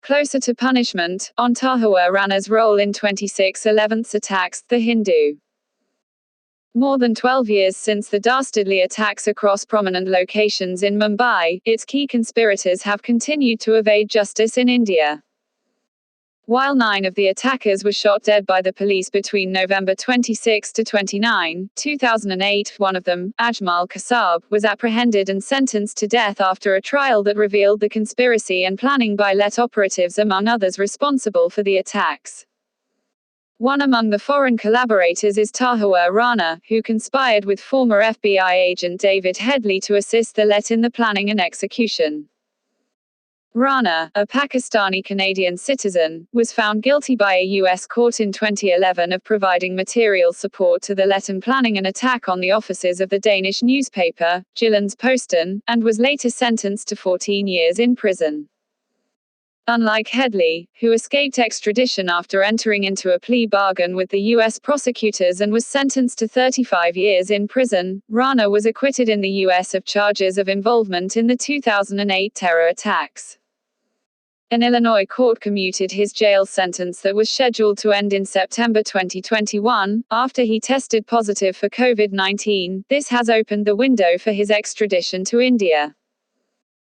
Closer to punishment, on Tahawwur Rana's role in 26/11's attacks, The Hindu. More than 12 years since the dastardly attacks across prominent locations in Mumbai, its key conspirators have continued to evade justice in India. While 9 of the attackers were shot dead by the police between November 26 to 29, 2008, one of them, Ajmal Kasab, was apprehended and sentenced to death after a trial that revealed the conspiracy and planning by let operatives among others responsible for the attacks. One among the foreign collaborators is Tahawwur Rana, who conspired with former FBI agent David Headley to assist the let in the planning and execution. Rana, a Pakistani-Canadian citizen, was found guilty by a U.S. court in 2011 of providing material support to the let and planning an attack on the offices of the Danish newspaper, Jyllands-Posten, and was later sentenced to 14 years in prison. Unlike Headley, who escaped extradition after entering into a plea bargain with the U.S. prosecutors and was sentenced to 35 years in prison, Rana was acquitted in the U.S. of charges of involvement in the 2008 terror attacks. An Illinois court commuted his jail sentence that was scheduled to end in September 2021, after he tested positive for COVID-19. This has opened the window for his extradition to India.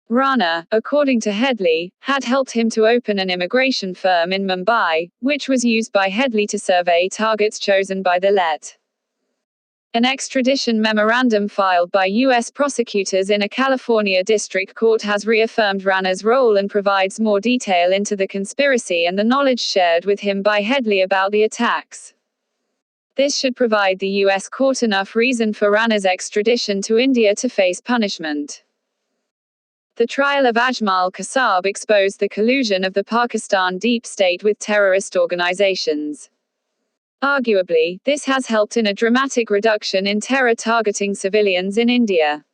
Rana, according to Headley, had helped him to open an immigration firm in Mumbai, which was used by Headley to survey targets chosen by the let. An extradition memorandum filed by U.S. prosecutors in a California district court has reaffirmed Rana's role and provides more detail into the conspiracy and the knowledge shared with him by Headley about the attacks. This should provide the U.S. court enough reason for Rana's extradition to India to face punishment. The trial of Ajmal Kasab exposed the collusion of the Pakistan deep state with terrorist organizations. Arguably, this has helped in a dramatic reduction in terror targeting civilians in India.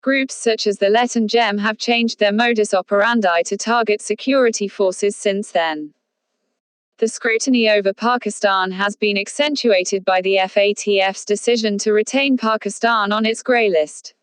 Groups such as the Let and Gem have changed their modus operandi to target security forces since then. The scrutiny over Pakistan has been accentuated by the FATF's decision to retain Pakistan on its grey list.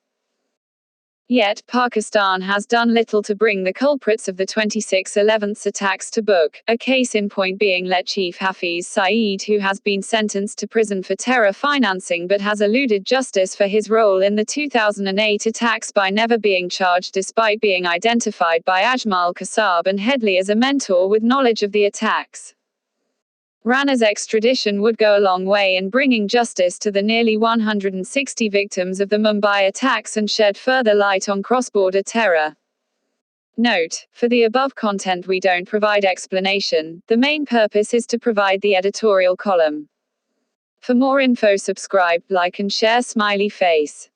Yet, Pakistan has done little to bring the culprits of the 26/11's attacks to book, a case in point being Let Chief Hafiz Saeed, who has been sentenced to prison for terror financing but has eluded justice for his role in the 2008 attacks by never being charged despite being identified by Ajmal Kasab and Headley as a mentor with knowledge of the attacks. Rana's extradition would go a long way in bringing justice to the nearly 160 victims of the Mumbai attacks and shed further light on cross-border terror. Note: for the above content we don't provide explanation, the main purpose is to provide the editorial column. For more info subscribe, like and share smiley face.